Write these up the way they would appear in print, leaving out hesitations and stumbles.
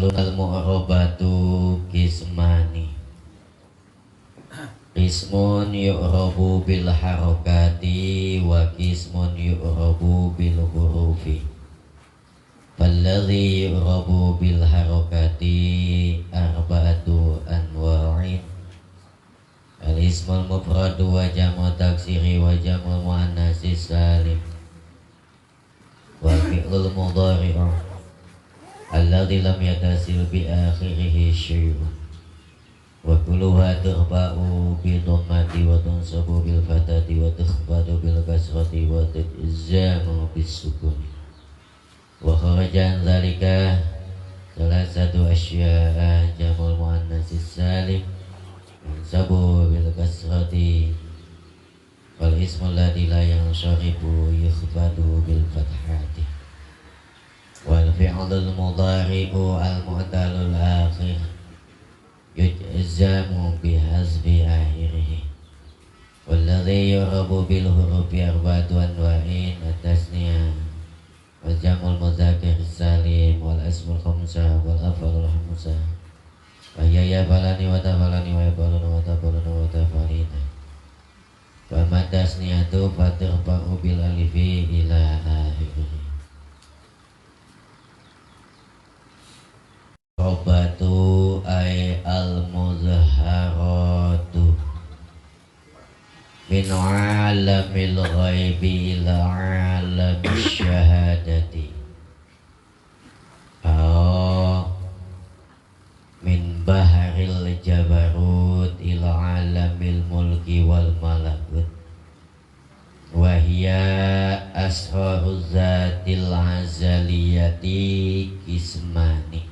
Faslun al-mu'rabatu kismani. Qismun yu'rabu bil harakati wa qismun yu'rabu bil hurufi. Falladhi yu'rabu bil harakati arba'atu anwa'in. Al-ismul mufradu wa jamu taksiri wa jamu muannatsi salim. Wal fi'lul mudhari'u alladzi lam yatasil bi akhirih syai'un. Wa kulluha turba'u bi dhammati wa tunsabu bil fatati wa tukhfadu bil kasrati wa tujzamu bis sukuni. Wa kharajan dzalika salasatu asya'a jamul muannatsi salim tunsabu bil kasrati wal ismu alladzi la yansharifu yukhfadu bil fathati. Wal fi'lul mudhari'u al-mu'talul akhir yujzamu bihazfi akhirih. Walladhi yu'rabu bil hurufi arba'atu anwa'in at-tasniyah wal jam'ul mudzakkar salim wal ismul khamsah wal af'alul khamsah wa hiya yafalani wa tafalani wa yafaluna wa tafaluna wa tafalina. Wa ma tasniyatu fatirfa'u bil alifi ila akhirih. Robatu ay al-muzharatu min alamil ghaibi ila alamis syahadati min baharil jabarut ila alamil mulki wal malakut wahya asraruz zatil azaliyati kismani.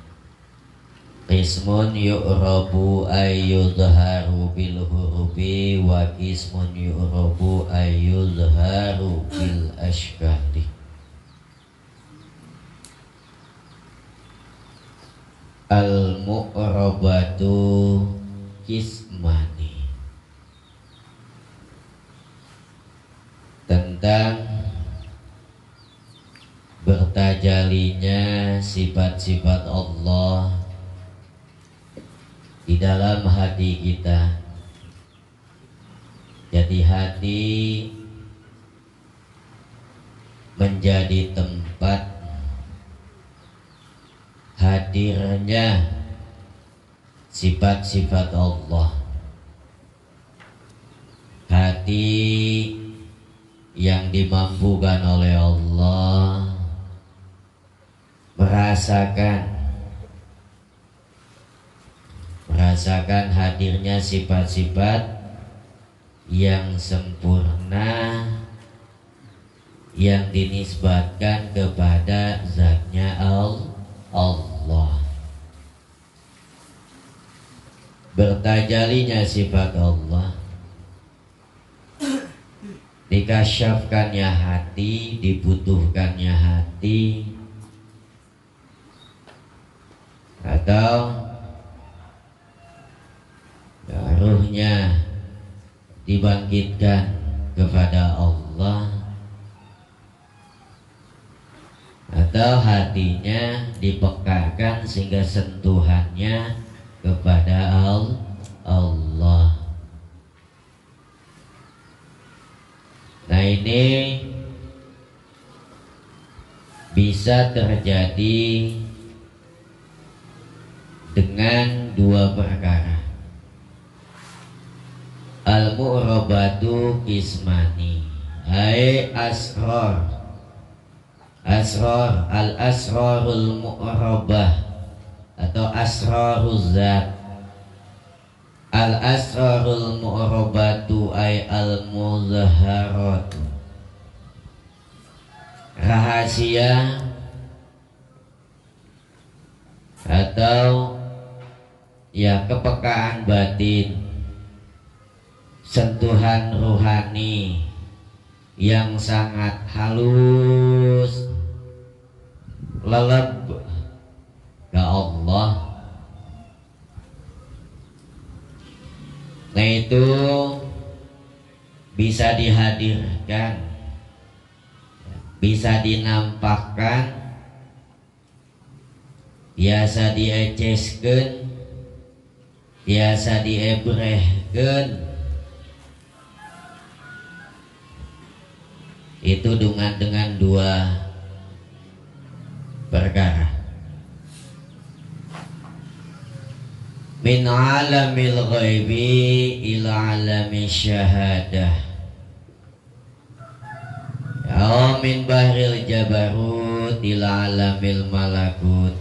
Qismun yu'rabu ayyudharu bil hurufi wa qismun yu'rabu ayyudharu bil ashkali. Al-mu'rabatu kismani. Tentang bertajalinya sifat-sifat Allah di dalam hati kita. Jadi hati menjadi tempat hadirnya sifat-sifat Allah. Hati yang dimampukan oleh Allah merasakan hadirnya sifat-sifat yang sempurna yang dinisbatkan kepada zatnya Allah. Bertajalinya sifat Allah, dikasyafkannya hati, dibutuhkannya hati, atau ruhnya dibangkitkan kepada Allah, atau hatinya dipekarkan sehingga sentuhannya kepada Allah. Nah, ini bisa terjadi dengan dua perkara. Al-mu'rabatu kismani ay asrar al-asrarul mu'rabah atau asraruz zat. Al-asrarul mu'rabatu ay al-muzharatu, rahasia atau ya kepekaan batin, sentuhan ruhani yang sangat halus, leleb ke Allah. Nah, itu bisa dihadirkan, bisa dinampakkan biasa dieceskeun, biasa diebrehkeun, itu dengan dua perkara. Min alamil ghaibi ila alami syahadah, ya min bahril jabarut ila alamil malakut.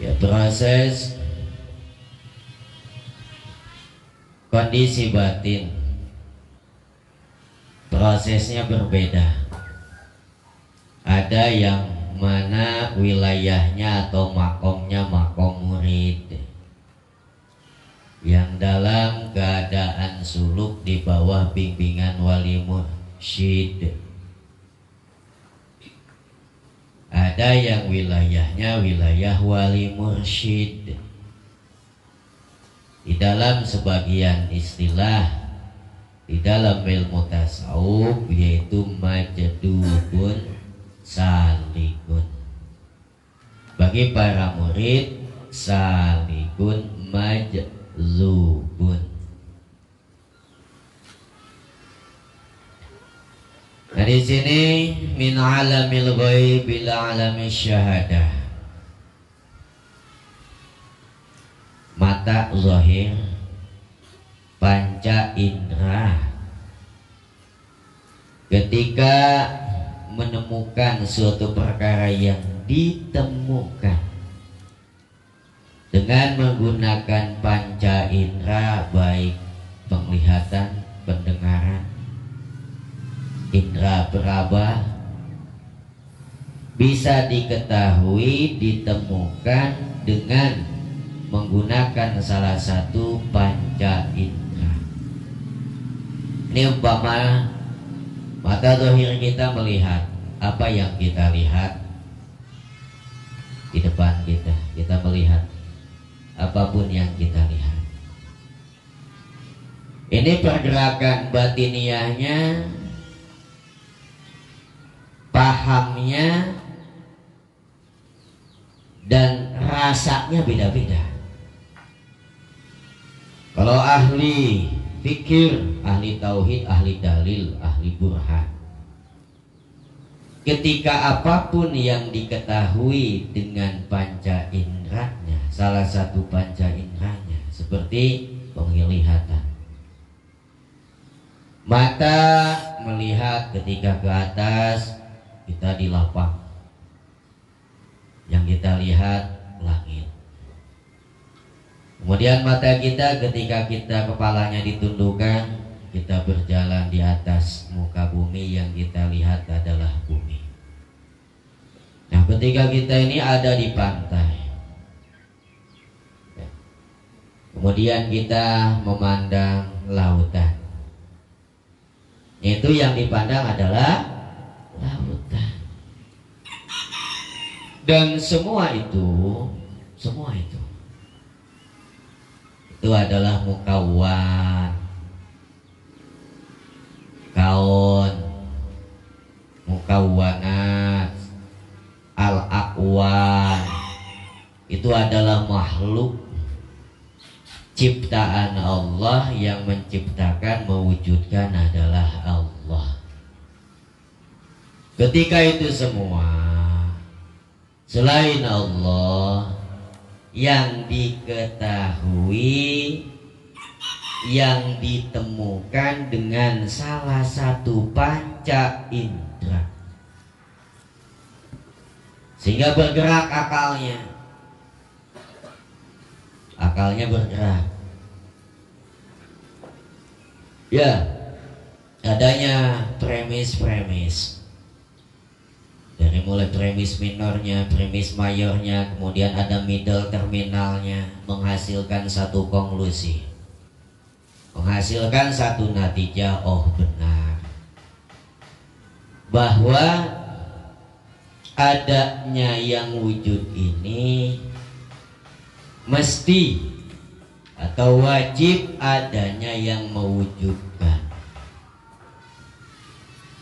Ya, proses kondisi batin prosesnya berbeda. Ada yang mana wilayahnya atau makomnya makom murid, yang dalam keadaan suluk di bawah bimbingan wali mursyid. Ada yang wilayahnya wilayah wali mursyid. Di dalam sebagian istilah, di dalam ilmu tasawuf, yaitu majdubun salikun. Bagi para murid, salikun majzubun. Nah, di sini min alamil ghaib ila alami syahadah. Mata zahir, panca indera, ketika menemukan suatu perkara yang ditemukan dengan menggunakan panca indera, baik penglihatan, pendengaran, indera peraba, bisa diketahui, ditemukan dengan menggunakan salah satu panca indera. Ini umpama mata zahir kita melihat apa yang kita lihat di depan kita. Kita melihat apapun yang kita lihat. Ini pergerakan batiniahnya, pahamnya, dan rasanya beda-beda. Kalau ahli fikir, ahli tauhid, ahli dalil, ahli burhan, ketika apapun yang diketahui dengan panca inderanya, salah satu panca inderanya seperti penglihatan, mata melihat ketika ke atas, kita di lapang, yang kita lihat langit. Kemudian mata kita ketika kita kepalanya ditundukkan, kita berjalan di atas muka bumi, yang kita lihat adalah bumi. Nah, ketika kita ini ada di pantai, kemudian kita memandang lautan, itu yang dipandang adalah lautan. Dan semua itu adalah mukawwan, kaun, mukawwanat, al-aqwan. Itu adalah makhluk ciptaan Allah, yang menciptakan, mewujudkan adalah Allah. Ketika itu semua selain Allah, yang diketahui, yang ditemukan dengan salah satu panca indera, sehingga bergerak akalnya bergerak. Ya, adanya premis dari mulai premis minornya, premis mayornya, kemudian ada middle terminalnya, menghasilkan satu konklusi, menghasilkan satu natijah. Oh, benar bahwa adanya yang wujud ini mesti atau wajib adanya yang mewujudkan.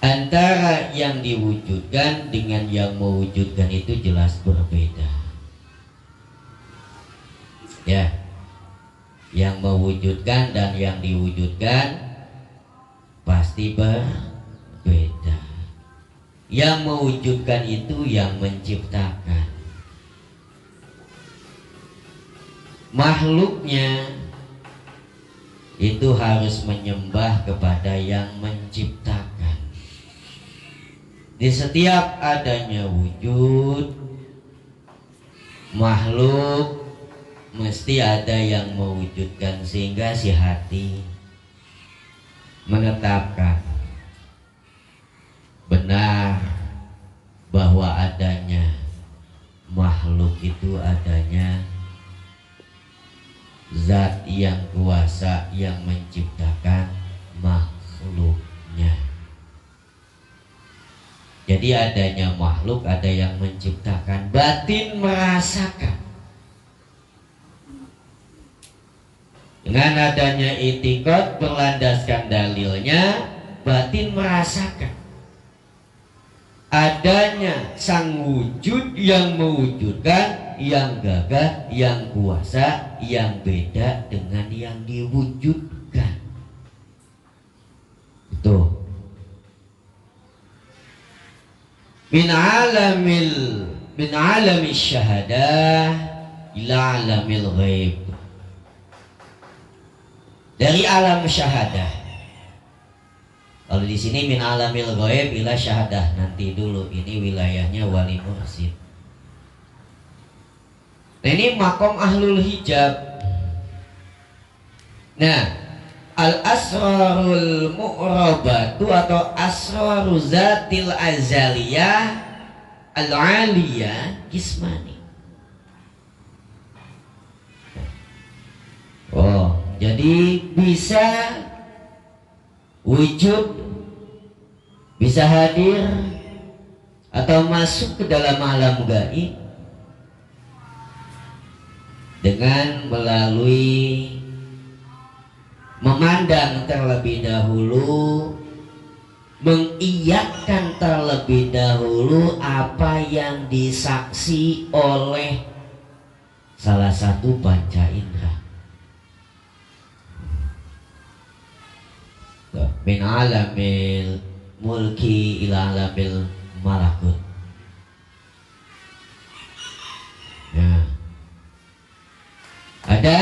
Antara yang diwujudkan dengan yang mewujudkan itu jelas berbeda. Ya, yang mewujudkan dan yang diwujudkan pasti berbeda. Yang mewujudkan itu yang menciptakan. Makhluknya itu harus menyembah kepada yang menciptakan. Di setiap adanya wujud makhluk mesti ada yang mewujudkan, sehingga si hati menetapkan benar bahwa adanya makhluk itu adanya zat yang kuasa yang menciptakan makhluknya. Jadi adanya makhluk, ada yang menciptakan. Batin merasakan. Dengan adanya itikad berlandaskan dalilnya, batin merasakan adanya sang wujud yang mewujudkan, yang gagah, yang kuasa, yang beda dengan yang diwujudkan. Itu min alamil syahadah ila alamil ghaib. Dari alam syahadah. Kalau di sini min alamil ghaib ila syahadah, nanti dulu ini wilayahnya wali mursyid. Nah, ini makom ahlul hijab. Nah, al-asrarul mu'rabatu atau asraru zatil azaliyah al-aliyah kismani. Oh, jadi bisa wujud, bisa hadir atau masuk ke dalam alam gaib dengan melalui memandang terlebih dahulu, mengiyakan terlebih dahulu apa yang disaksi oleh salah satu panca indera. Min alamil mulki ila alamil malakut. Nah, ada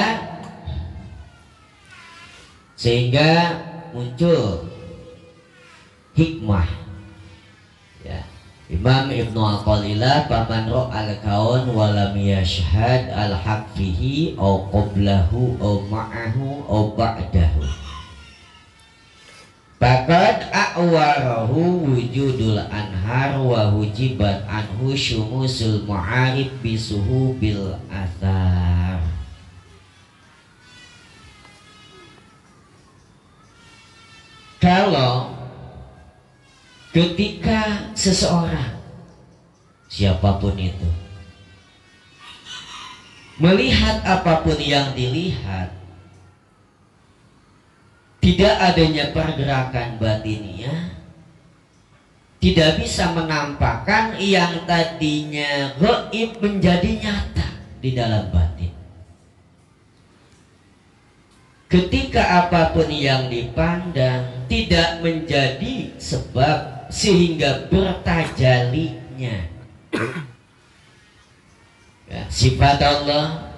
sehingga muncul hikmah. Ya. Imam Ibnu Al-Qalilah paman ra'al kaun walam yashhad al-haq fihi au qablahu au ma'ahu au ba'dahu. Faqad a'warahu wujudul anhar wa hujibat anhu syumusul mu'arib bisuhu bil athar. Kalau ketika seseorang siapapun itu melihat apapun yang dilihat, tidak adanya pergerakan batinnya, tidak bisa menampakkan yang tadinya gaib menjadi nyata di dalam batin. Ketika apapun yang dipandang tidak menjadi sebab sehingga bertajalinya ya, sifat Allah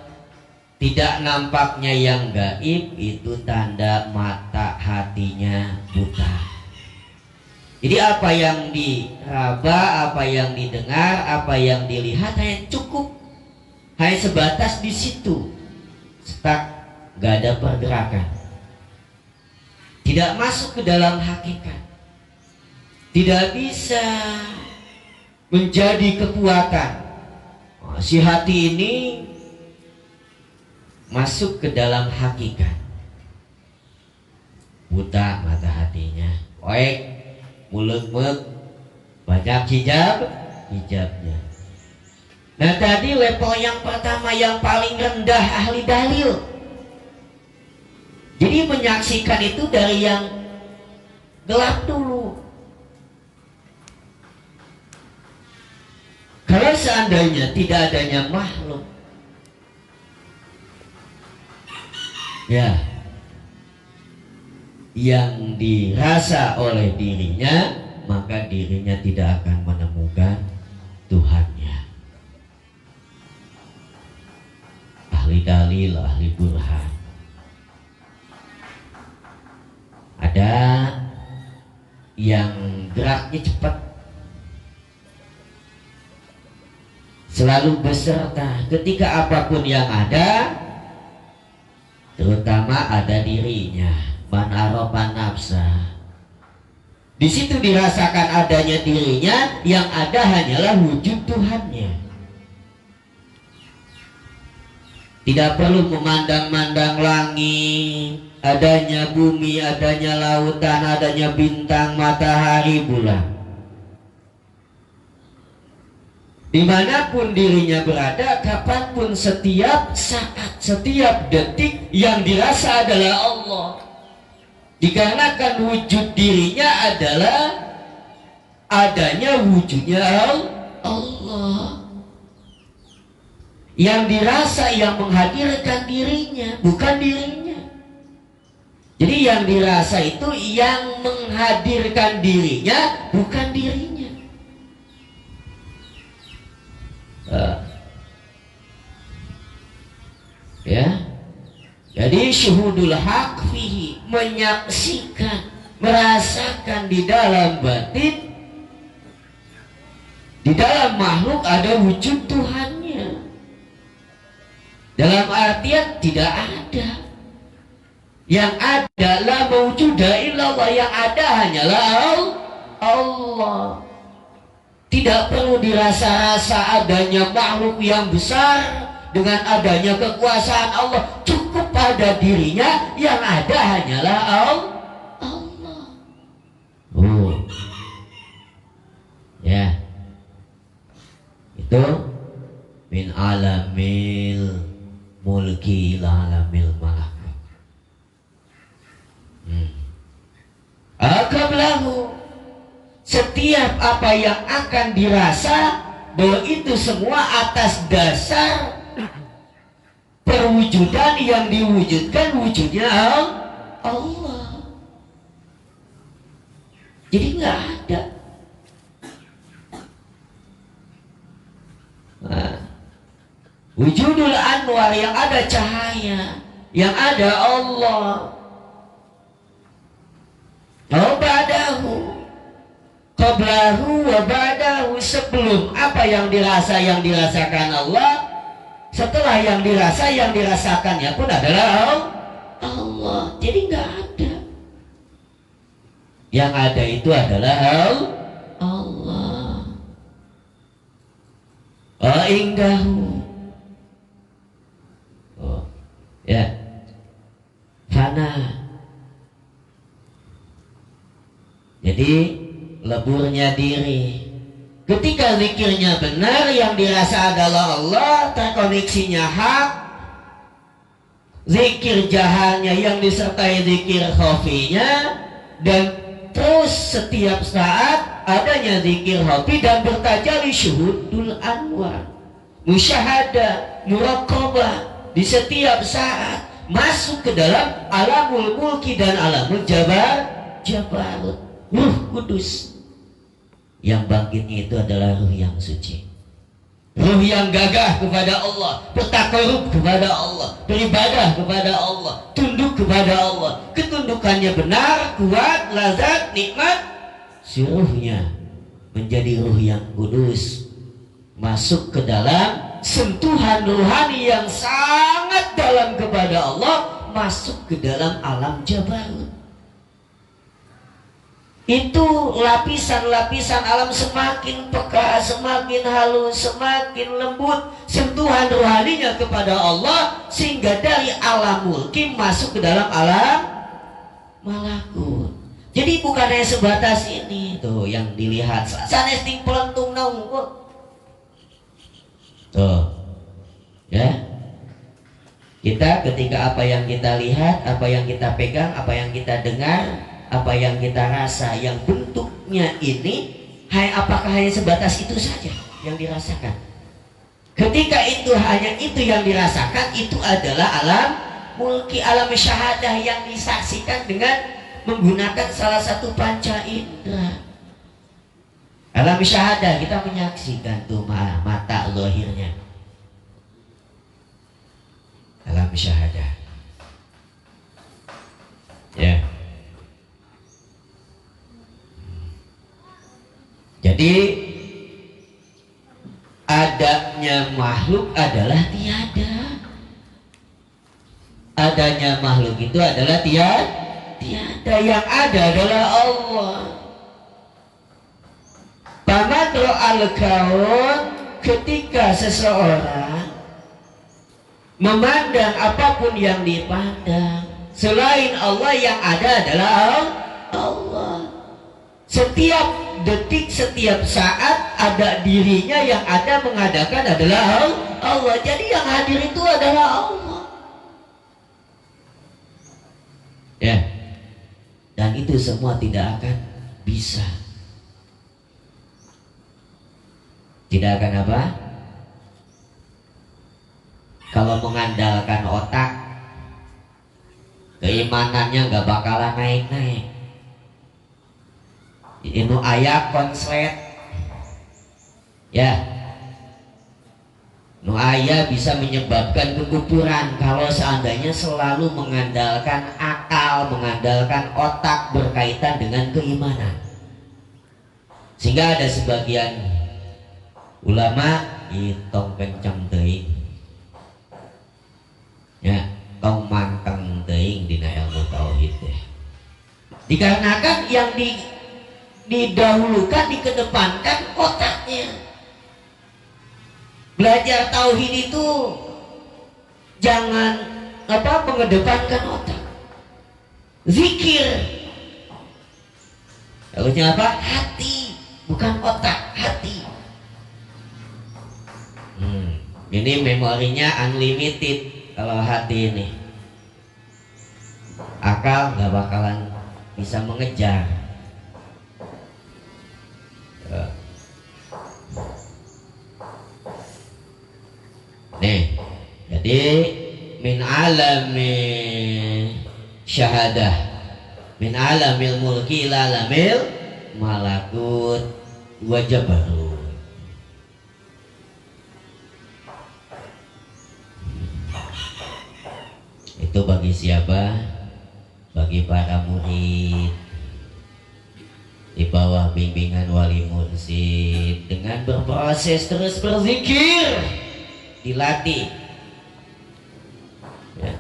tidak nampaknya yang gaib, itu tanda mata hatinya buta. Jadi apa yang diraba, apa yang didengar, apa yang dilihat hanya cukup, hanya sebatas di situ, stuck. Gak ada pergerakan, tidak masuk ke dalam hakikat, tidak bisa menjadi kekuatan. Si hati ini masuk ke dalam hakikat, buta mata hatinya, oek, mulut banyak hijabnya. Nah, tadi level yang pertama yang paling rendah ahli dalil. Jadi menyaksikan itu dari yang gelap dulu. Kalau seandainya tidak adanya makhluk, ya, yang dirasa oleh dirinya, maka dirinya tidak akan menemukan Tuhannya. Ahli dalil, ahli burhan. Ada yang geraknya cepat, selalu beserta ketika apapun yang ada, terutama ada dirinya. Man arofa nafsa, di situ dirasakan adanya dirinya, yang ada hanyalah wujud Tuhannya. Tidak perlu memandang-mandang langit, adanya bumi, adanya lautan, adanya bintang, matahari, bulan. Dimanapun dirinya berada, kapanpun, setiap saat, setiap detik, yang dirasa adalah Allah. Dikarenakan wujud dirinya adalah adanya wujudnya Allah. Yang dirasa, yang menghadirkan dirinya, bukan dirinya. Jadi yang dirasa itu yang menghadirkan dirinya, bukan dirinya. Ya. Jadi syuhudul haq fihi, menyaksikan, merasakan di dalam batin, di dalam makhluk ada wujud Tuhannya. Dalam artian tidak ada. Yang ada la mawjuda illallah, yang ada hanyalah Allah. Tidak perlu dirasa-rasa adanya makhluk yang besar dengan adanya kekuasaan Allah. Cukup pada dirinya, yang ada hanyalah Allah. Ya, itu min alamil mulki ila alamil malakut. Akablahu, setiap apa yang akan dirasa, bahwa itu semua atas dasar perwujudan yang diwujudkan wujudnya Allah. Jadi nggak ada. Nah, wujudul anwar, yang ada cahaya, yang ada Allah. Ba'dahu, qablahu wa ba'dahu, sebelum apa yang dirasa, yang dirasakan Allah, setelah yang dirasa, yang dirasakannya pun adalah Allah. Jadi nggak ada. Yang ada itu adalah Allah. Ingdahu, ya, fana. Jadi leburnya diri. Ketika zikirnya benar, yang dirasa adalah Allah, terkoneksinya hak, zikir jahannya yang disertai zikir khafinya, dan terus setiap saat adanya zikir khafi dan bertajalli syuhudul anwar, musyahadah, muraqabah di setiap saat, masuk ke dalam alamul mulki dan alamul jabarut. Ruh kudus, yang bangkitnya itu adalah ruh yang suci, ruh yang gagah kepada Allah, bertakarub kepada Allah, beribadah kepada Allah, tunduk kepada Allah. Ketundukannya benar, kuat, lazat, nikmat. Si ruhnya menjadi ruh yang kudus, masuk ke dalam sentuhan rohani yang sangat dalam kepada Allah, masuk ke dalam alam jabarut. Itu lapisan-lapisan alam semakin peka, semakin halus, semakin lembut sentuhan rohaninya kepada Allah, sehingga dari alam mulki masuk ke dalam alam malakut. Jadi bukan hanya sebatas ini tuh yang dilihat, sanes ting pelentung naung kok. Tuh. Ya. Kita ketika apa yang kita lihat, apa yang kita pegang, apa yang kita dengar, apa yang kita rasa, yang bentuknya ini, apakah hanya sebatas itu saja? yang dirasakan. Ketika itu hanya itu yang dirasakan, itu adalah alam mulki, alam syahadah yang disaksikan dengan menggunakan salah satu panca indera. Alam syahadah kita menyaksikan tuh mata zahirnya. Alam syahadah. Ya. Jadi adanya makhluk adalah tiada. Adanya makhluk itu adalah tiada. Yang ada adalah Allah. Pamadro al-kaun, ketika seseorang memandang apapun yang dipandang selain Allah, yang ada adalah Allah. Setiap detik, setiap saat ada dirinya, yang ada mengadakan adalah Allah. Jadi yang hadir itu adalah Allah. Ya. Dan itu semua tidak akan bisa. Tidak akan apa? Kalau mengandalkan otak, keimanannya nggak bakalan naik-naik. Ini ayat konslet, ya. Nu ayat bisa menyebabkan kekufuran kalau seandainya selalu mengandalkan akal, mengandalkan otak berkaitan dengan keimanan. Sehingga ada sebagian ulama itong kencang teuing, ya, tong manteng teuing dina ilmu tauhid teh. Dikarenakan yang didahulukan, dikedepankan otaknya. Belajar tauhid itu jangan mengedepankan otak. Zikir harusnya apa? Hati, bukan otak, hati. Ini memorinya unlimited kalau hati ini. Akal nggak bakalan bisa mengejar. Nih, jadi min alami syahadah, min alamil mulki ila alamil malakut wa jabarut. Itu bagi siapa? Bagi para murid di bawah bimbingan wali mursyid, dengan berproses terus berzikir, dilatih, ya.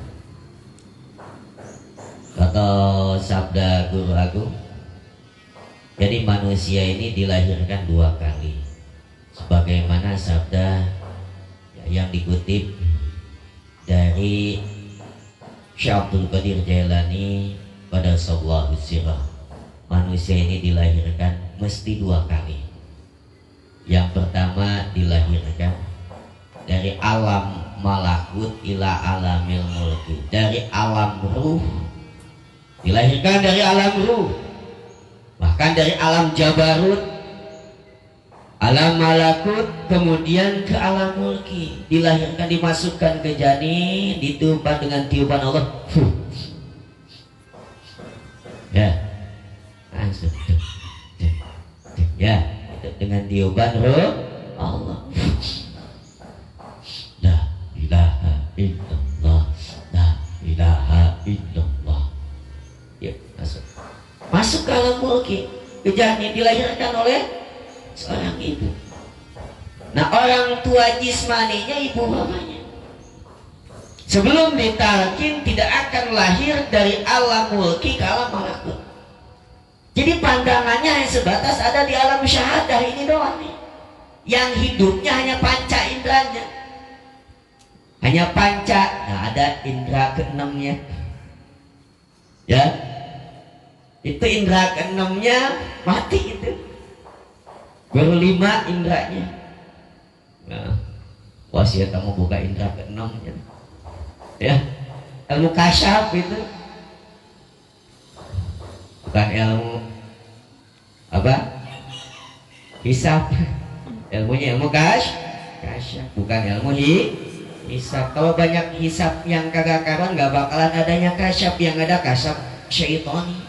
Kata sabda guru agung, jadi manusia ini dilahirkan 2 kali, sebagaimana sabda yang dikutip dari Syekh Abdul Qadir Jailani pada Sallallahu Sirah. Manusia ini dilahirkan mesti 2 kali. Yang pertama dilahirkan dari alam malakut ila alamil mulki, dari alam ruh, dilahirkan dari alam ruh, bahkan dari alam jabarut, alam malakut, kemudian ke alam mulki, dilahirkan, dimasukkan ke janin, ditiupkan dengan tiupan Allah, ya, langsung, ya, dengan tiupan roh Allah. La ilaha illallah, la ilaha illallah. Ya, masuk ke alam mulki, ke janin, dilahirkan oleh seorang ibu. Nah, orang tua jismaninya ibu bapaknya. Sebelum ditalkin tidak akan lahir dari alam mulki ke alam malakut. Jadi pandangannya hanya sebatas ada di alam syahadah ini doang nih. Yang hidupnya hanya panca inderanya. Hanya panca. Nah, ada indera keenamnya. Ya. Itu indera keenamnya mati itu. Baru 5 inderanya. Nah, wasiat kamu buka indera ke-6 ya. Ilmu kasyaf itu bukan ilmu apa? Hisab. Ilmunya ilmu kasyaf, bukan ilmu hisab. Kalau banyak hisab yang kagak karuan, nggak bakalan adanya kasyaf. Yang ada kasyaf syaitoni.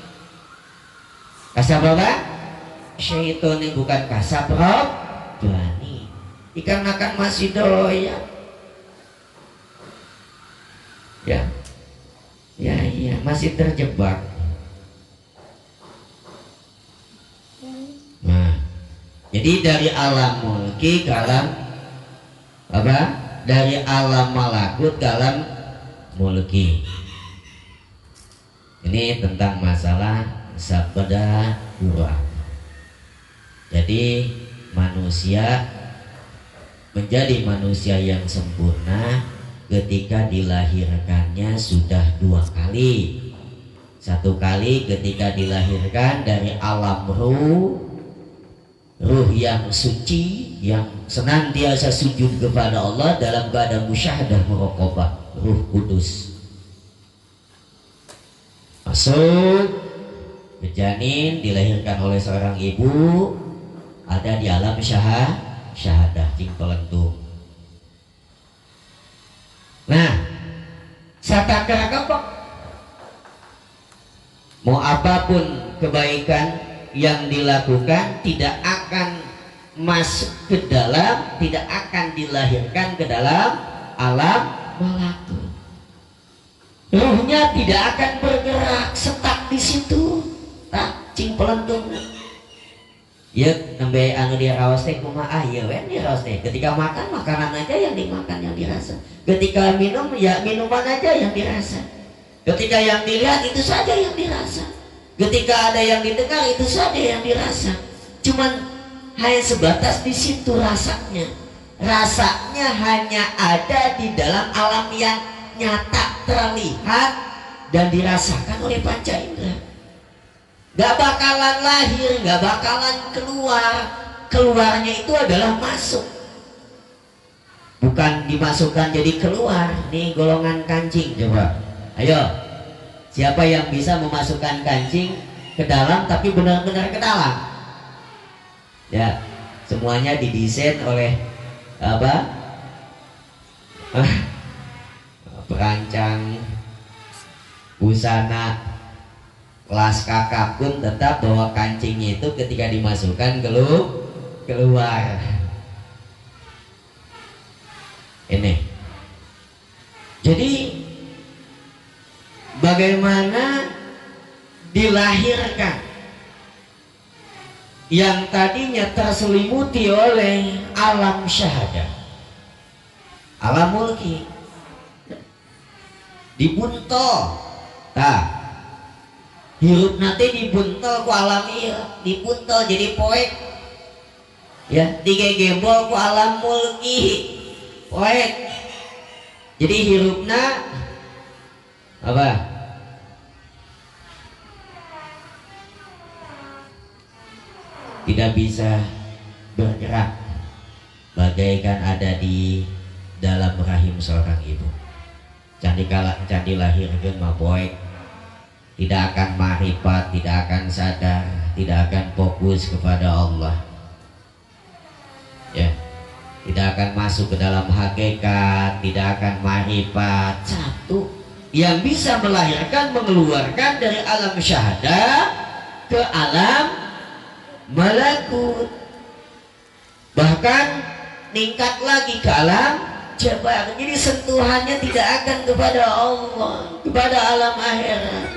Kasyaf apa? Syaitoni, bukan kasyaf robbani. Dikarenakan masih doyan. Ya, masih terjebak. Nah, jadi dari alam mulki ke alam apa? Dari alam malakut ke alam mulki. Ini tentang masalah sabda dua. Jadi manusia menjadi manusia yang sempurna ketika dilahirkannya sudah 2 kali. 1 kali ketika dilahirkan dari alam ruh yang suci, yang senantiasa sujud kepada Allah dalam keadaan musyahadah muraqabah, ruh kudus masuk ke janin, dilahirkan oleh seorang ibu, ada di alam syahadah cing pelentung. Nah, satangkara kapok mau apapun kebaikan yang dilakukan tidak akan masuk ke dalam, tidak akan dilahirkan ke dalam alam malakut. Ruhnya tidak akan bergerak, setak di situ. Tak cing pelentung. Ya, nembe anu diraos teh kumaha ya wen diraos teh. Ketika makan, makanan aja yang dimakan, yang dirasa. Ketika minum, ya minuman aja yang dirasa. Ketika yang dilihat, itu saja yang dirasa. Ketika ada yang didengar, itu saja yang dirasa. Cuman hanya sebatas di situ rasanya. Rasanya hanya ada di dalam alam yang nyata, terlihat dan dirasakan oleh panca indera. Gak bakalan lahir, gak bakalan keluar. Keluarnya itu adalah masuk, bukan dimasukkan jadi keluar. Nih golongan kancing, coba ayo, siapa yang bisa memasukkan kancing ke dalam tapi benar-benar ke dalam? Ya, semuanya didesain oleh apa? Perancang busana kelas kakak pun tetap bahwa kancingnya itu ketika dimasukkan keluar. Ini. Jadi bagaimana dilahirkan yang tadinya terselimuti oleh alam syahadah, alam mulki, dibuntel. Nah, hirup nanti dibuntel ku alam iya, dibuntel jadi poek. Ya, digegembol ku alam mulki, poek. Jadi hirupna apa? Tidak bisa bergerak, bagaikan ada di dalam rahim seorang ibu. Candi lahirkeun mah poek. Tidak akan marifat, tidak akan sadar, tidak akan fokus kepada Allah. Ya, tidak akan masuk ke dalam hakikat, tidak akan marifat. Satu yang bisa melahirkan, mengeluarkan dari alam syahadah ke alam malakut, bahkan ningkat lagi ke alam jabar. Jadi sentuhannya tidak akan kepada Allah, kepada alam akhirat.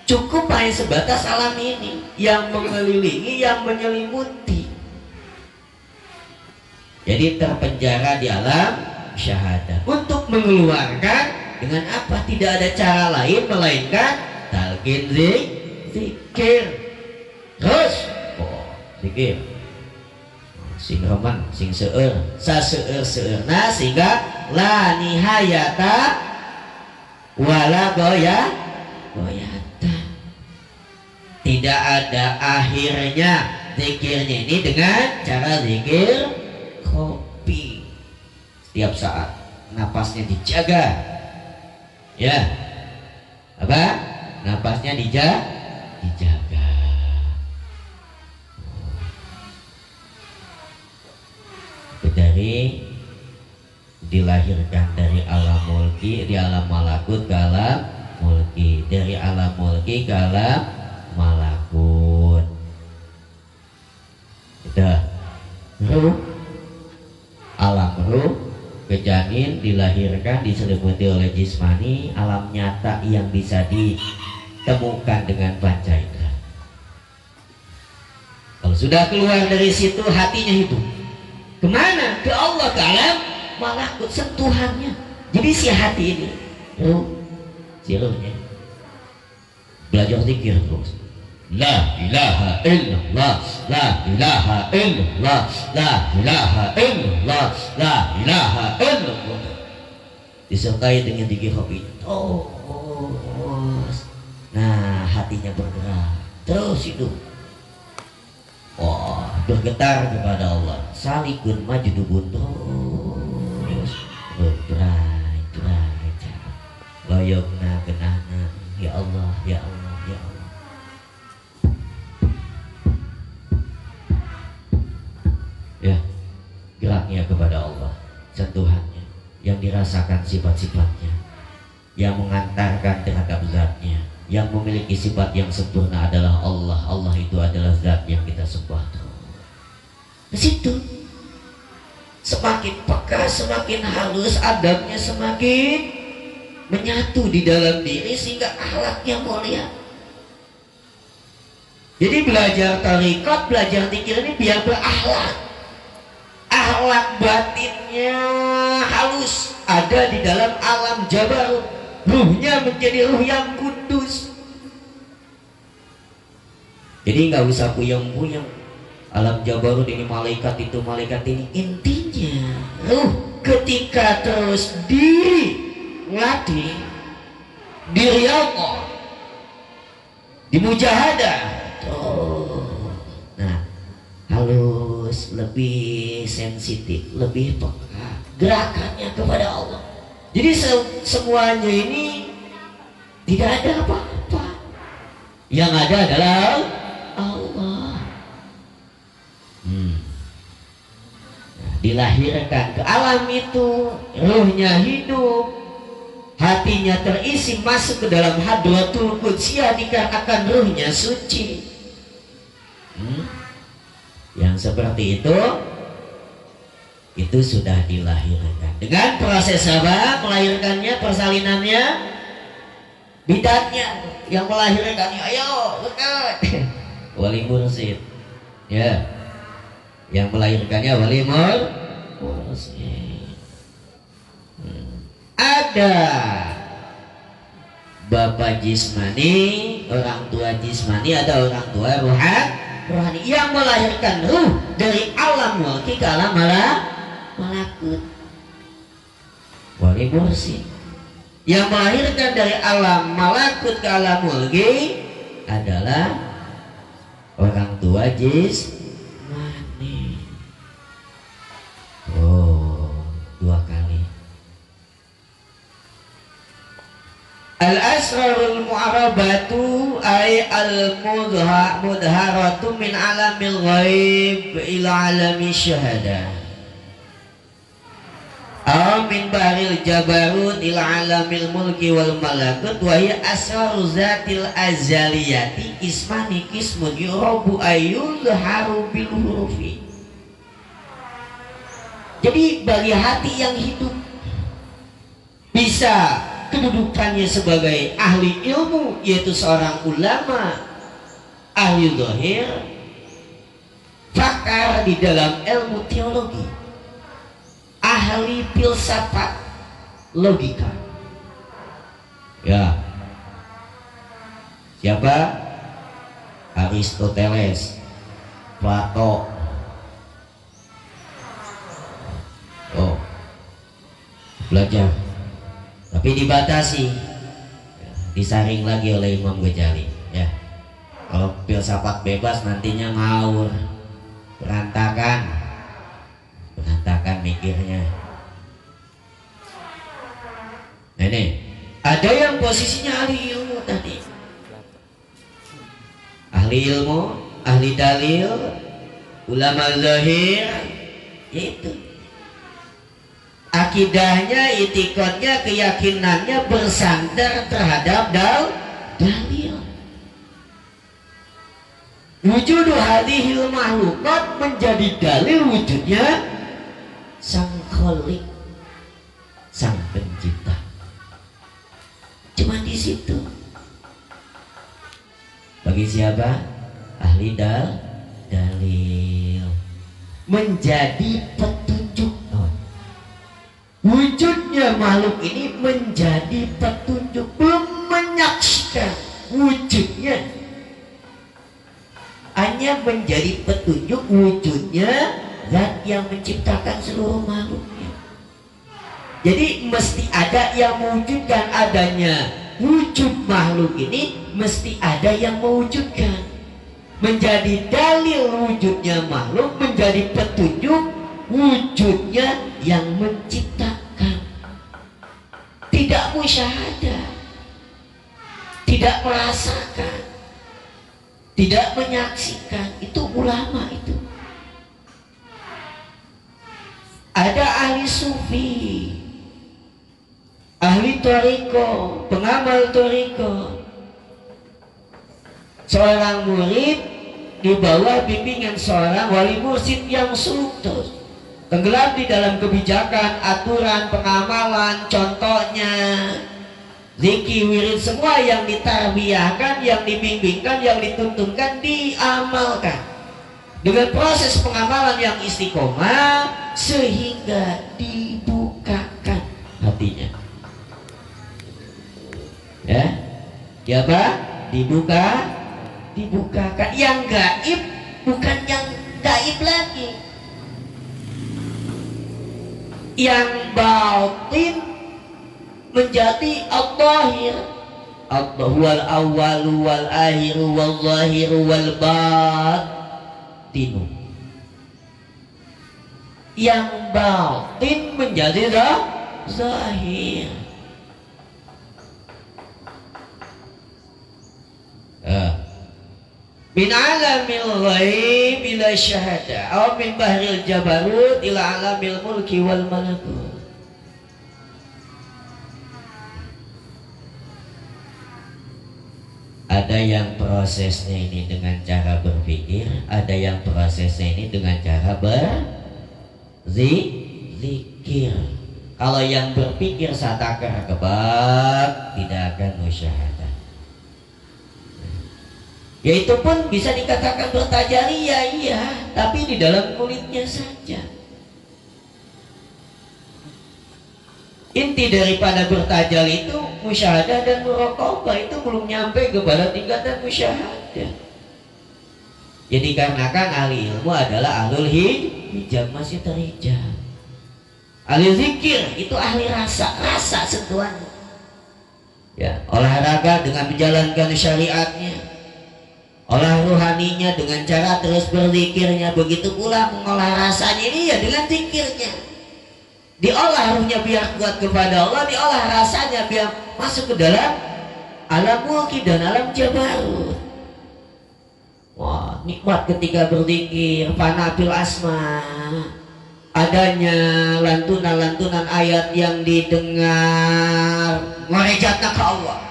Cukup hanya sebatas alam ini yang mengelilingi, yang menyelimuti. Jadi terpenjara di alam syahadah. Untuk mengeluarkan dengan apa? Tidak ada cara lain melainkan talqin zikir. Terus zikir. Sing roman, sing seueur, saseueur-seueurna sehingga la nihayata wala goyata. Tidak ada akhirnya zikirnya ini dengan cara zikir kopi. Setiap saat napasnya dijaga. Ya. Apa? Napasnya dijaga. dilahirkan dari alam mulki, di alam malakut ke alam mulki, dari alam mulki ke alam malakut. Udah. Ruh, alam ruh ke janin dilahirkan, diselimuti oleh jismani, alam nyata yang bisa ditemukan dengan panca indera. Kalau sudah keluar dari situ, hatinya hidup. Kemana? Ke Allah, ke alam malakut, sentuhannya. Jadi si hati ini, ruh, si ruhnya belajar zikir terus. La ilaha illallah, la ilaha illallah, la ilaha illallah, la ilaha illallah. Disertai dengan zikir hobi. Terus, nah hatinya bergerak, terus hidup. Oh, bergetar kepada Allah. Salikun majudubun terus berai, loyokna genahna. Ya Allah, ya Allah, ya Allah. Ya, geraknya kepada Allah, sentuhannya, yang dirasakan sifat-sifatnya, yang mengantarkan terhadap zatnya, yang memiliki sifat yang sempurna adalah Allah. Allah itu adalah zat yang kita sembah. Di situ semakin peka, semakin halus, adabnya semakin menyatu di dalam diri sehingga akhlaknya mulia. Jadi belajar tarekat, belajar zikir ini biar berakhlak. Akhlak batinnya halus, ada di dalam alam jabarut. Ruhnya menjadi ruh yang kudus. Jadi nggak usah puyeng-puyeng. Alam jabarut ini malaikat, itu malaikat ini. Intinya ruh ketika terus dilatih, diri Allah, dimujahadah, nah halus, lebih sensitif, lebih peka gerakannya kepada Allah. Jadi semuanya ini tidak ada apa-apa, yang ada adalah Allah. Nah, dilahirkan ke alam itu, ruhnya hidup, hatinya terisi, masuk ke dalam hadratul qudsiyah, dikatakan ruhnya suci. Yang seperti itu sudah dilahirkan dengan proses apa? Melahirkannya, persalinannya, bidatnya yang melahirkannya. Ayo dekat wali mursyid, ya, yang melahirkannya wali mursyid. Ada bapak jismani, orang tua jismani, ada orang tua rohani yang melahirkan ruh dari alam mulki ke alam malakut. Wali mursyid yang melahirkan dari alam malakut ke alam mulki adalah orang tua jismani. Oh, dua kali. Al-asrarul mu'arabatu ay al-mudharatu min alamil ghaib ila alami syahada, aw min bahril jabarut ila alamil mulki wal malakut, wa hiya asraru zatil azaliyati ismani kismun yurabu ayyudharu bil hurufi. Jadi bagi hati yang hidup, bisa kedudukannya sebagai ahli ilmu, yaitu seorang ulama, ahli zahir, pakar di dalam ilmu teologi, ahli filsafat, logika. Ya, siapa? Aristoteles, Plato. Oh, belajar. Tapi dibatasi, disaring lagi oleh Imam Ghazali. Ya, kalau filsafat bebas nantinya ngawur, berantakan mikirnya. Nah ini, ada yang posisinya ahli ilmu tadi, ahli ilmu, ahli dalil, ulama zahir, yaitu akidahnya, itikadnya, keyakinannya bersandar terhadap dalil. Wujud hadhil makhlukat menjadi dalil wujudnya sang khalik, sang pencipta. Cuma di situ. Bagi siapa? Ahli dalil. Menjadi petunjuk. Wujudnya makhluk ini menjadi petunjuk, belum menyaksikan wujudnya, hanya menjadi petunjuk wujudnya zat yang menciptakan seluruh makhluknya. Jadi mesti ada yang mewujudkan adanya wujud makhluk ini, mesti ada yang mewujudkan. Menjadi dalil wujudnya makhluk, menjadi petunjuk wujudnya yang menciptakan. Tidak musyahadah, tidak merasakan, tidak menyaksikan. Itu ulama itu. Ada ahli sufi, ahli toriko, pengamal toriko. Seorang murid di bawah bimbingan seorang wali mursyid yang sultan, tenggelam di dalam kebijakan, aturan, pengamalan, contohnya zikir, wirid, semua yang ditarbiyahkan, yang dibimbingkan, yang dituntunkan, diamalkan dengan proses pengamalan yang istiqomah, sehingga dibukakan hatinya. Ya apa? Dibukakan. Yang gaib bukan yang gaib lagi, yang batin menjadi al-zahir. Huwal awwalu wal akhiru wal zahiru wal batinu. Yang batin menjadi zahir. Min alamil ghaib ila syahada, aw min bahril jabarut ila alamil mulki wal malakut. Ada yang prosesnya ini dengan cara berpikir, ada yang prosesnya ini dengan cara berzikir. Kalau yang berpikir satakar kebak, tidak akan musyahadah. Yaitu pun bisa dikatakan bertajaliyah, iya, tapi di dalam kulitnya saja. Inti daripada bertajal itu musyahadah dan muraqabah, itu belum nyampe kepada tingkatan musyahadah. Jadi dikarenakan ahli ilmu adalah ahlul hijab, masih terhijab. Ahli zikir itu ahli rasa sentuhan. Ya, olahraga dengan menjalankan syariatnya, olah ruhaninya dengan cara terus berzikirnya, begitu pula mengolah rasanya ini ya dengan zikirnya. Diolah ruhnya biar kuat kepada Allah, diolah rasanya biar masuk ke dalam alam mulki dan alam jabarut. Wah, nikmat ketika berzikir, fanafil asma, adanya lantunan-lantunan ayat yang didengar, munajatna ke Allah.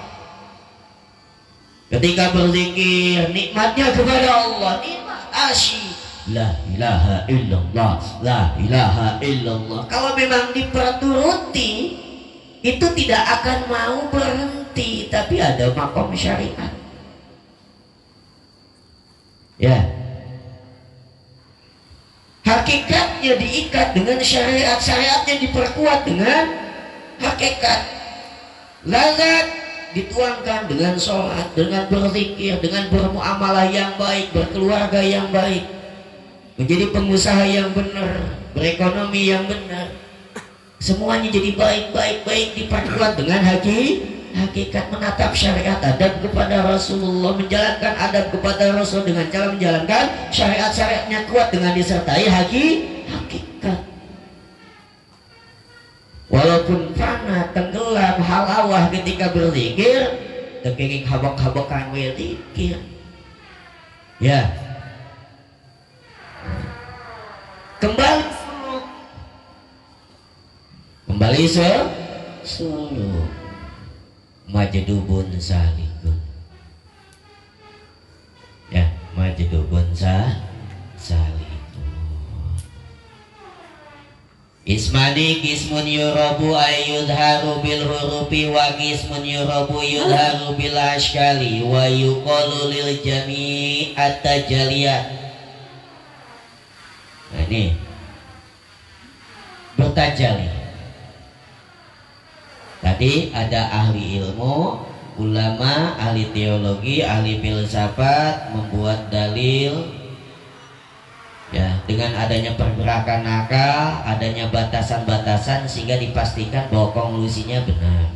Ketika berzikir, nikmatnya kepada Allah, nikmat asyik, la ilaha illallah, la ilaha illallah. Kalau memang diperturuti, itu tidak akan mau berhenti, tapi ada makom syariat. Ya, hakikatnya diikat dengan syariat, syariatnya diperkuat dengan hakikat. Lazat dituangkan dengan sholat, dengan berzikir, dengan bermuamalah yang baik, berkeluarga yang baik, menjadi pengusaha yang benar, berekonomi yang benar, semuanya jadi baik, diperkuat dengan hakikat, menatap syariat, adab kepada Rasulullah, menjalankan adab kepada Rasul dengan cara menjalankan syariat-syariatnya kuat dengan disertai hakikat. Walaupun fana, tenggelam, halawah ketika berzikir, tekenging habok-habokan berzikir. Ya, Bali Solo majdubun salikun. Ya, majdubun salikun. Ismani kismun yurabu ayyudharu bil hurufi wa kismun yurabu yudharu bil ashkali wa yuqalu lil jami' at-tajaliyah. Nah ini bertajali. Tadi ada ahli ilmu, ulama, ahli teologi, ahli filsafat membuat dalil ya dengan adanya pergerakan akal, adanya batasan-batasan sehingga dipastikan bahwa konklusinya benar,